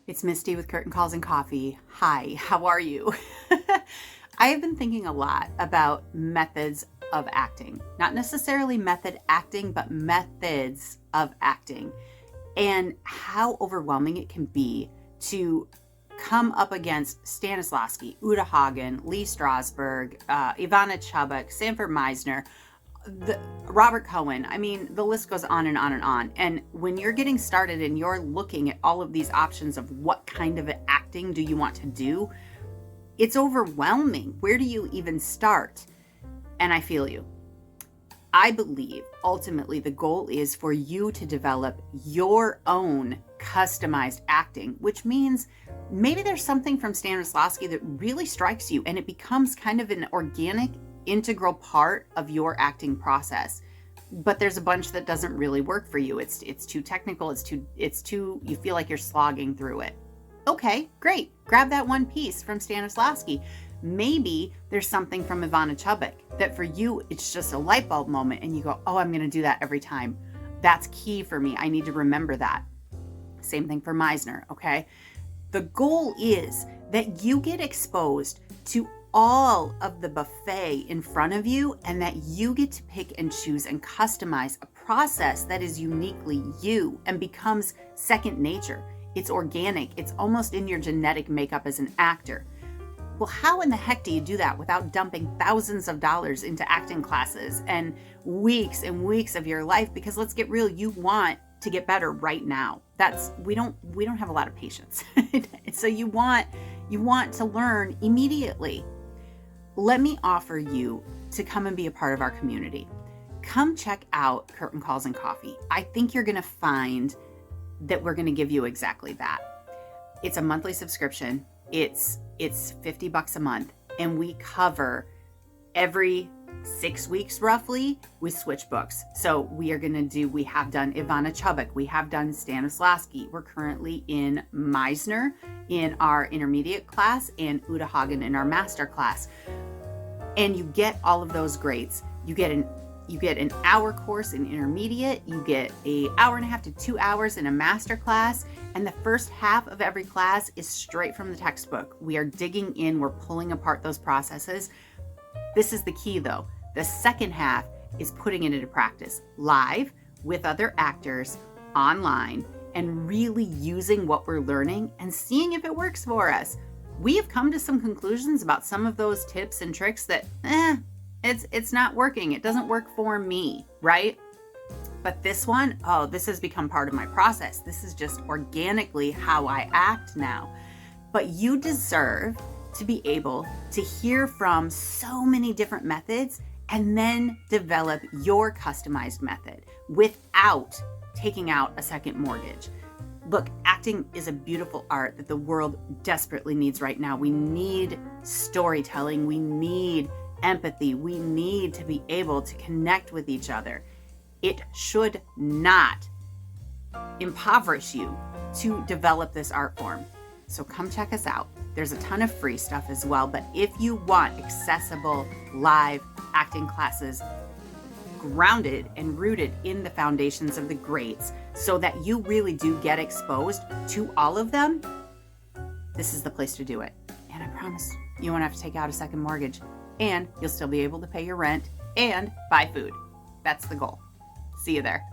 It's Misty with Curtain Calls and Coffee. Hi, how are you? I have been thinking a lot about methods of acting. Not necessarily method acting, but methods of acting. And how overwhelming it can be to come up against Stanislavski, Uta Hagen, Lee Strasberg, Ivana Chubbuck, Sanford Meisner, Robert Cohen. I mean, the list goes on and on and on. And when you're getting started and you're looking at all of these options of what kind of acting do you want to do, it's overwhelming. Where do you even start? And I feel you. I believe ultimately the goal is for you to develop your own customized acting, which means maybe there's something from Stanislavski that really strikes you and it becomes kind of an organic, integral part of your acting process. But there's a bunch that doesn't really work for you. It's too technical. It's too, you feel like you're slogging through it. Okay, great. Grab that one piece from Stanislavski. Maybe there's something from Ivana Chubbuck that for you, it's just a light bulb moment and you go, oh, I'm going to do that every time. That's key for me. I need to remember that. Same thing for Meisner, okay? The goal is that you get exposed to all of the buffet in front of you and that you get to pick and choose and customize a process that is uniquely you and becomes second nature. It's organic. It's almost in your genetic makeup as an actor. Well, how in the heck do you do that without dumping thousands of dollars into acting classes and weeks of your life? Because let's get real, you want to get better right now. We don't have a lot of patience. So you want to learn immediately. Let me offer you to come and be a part of our community. Come check out Curtain Calls and Coffee. I think you're going to find that we're going to give you exactly that. It's a monthly subscription. It's $50 a month, and we cover every 6 weeks roughly. We switch books. So we have done Ivana Chubbuck. We have done Stanislavski. We're currently in Meisner in our intermediate class and Uta Hagen in our master class. And you get all of those grades. You get an hour course in intermediate. You get an hour and a half to 2 hours in a master class. And the first half of every class is straight from the textbook. We are digging in. We're pulling apart those processes. This is the key though. The second half is putting it into practice live with other actors online and really using what we're learning and seeing if it works for us. We have come to some conclusions about some of those tips and tricks that, it's not working. It doesn't work for me, right? But this one, this has become part of my process. This is just organically how I act now. But you deserve to be able to hear from so many different methods and then develop your customized method without taking out a second mortgage. Look, acting is a beautiful art that the world desperately needs right now. We need storytelling. We need empathy. We need to be able to connect with each other. It should not impoverish you to develop this art form. So come check us out. There's a ton of free stuff as well. But if you want accessible live acting classes grounded and rooted in the foundations of the greats so that you really do get exposed to all of them, this is the place to do it. And I promise you won't have to take out a second mortgage and you'll still be able to pay your rent and buy food. That's the goal. See you there.